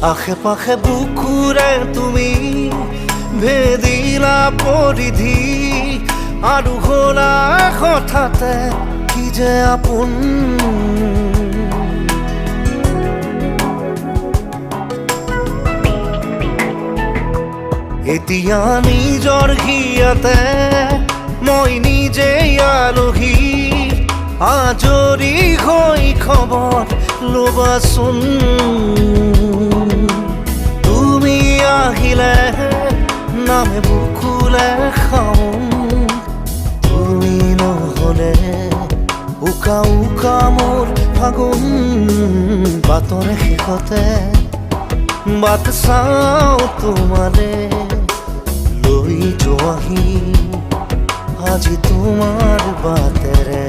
আশে পাশে বুকুৰে তুমি ভেদিলা পৰিধি আৰু হলা হঠাতে কি যে আপোন। এতিয়া নিজৰ হিয়াতে মই নিজে আলহী, আজৰি হৈ খবৰ ল'বাচোন। তুমি আহিলে নামে বুকুলে খাওঁ, তুমি নহ'লে উকা উকা মোৰ ফাগুন। বাটৰ শেষতে বাট চাওঁ তোমাৰে লৈ যোৱাহি আজি তোমাৰ বাটেৰে।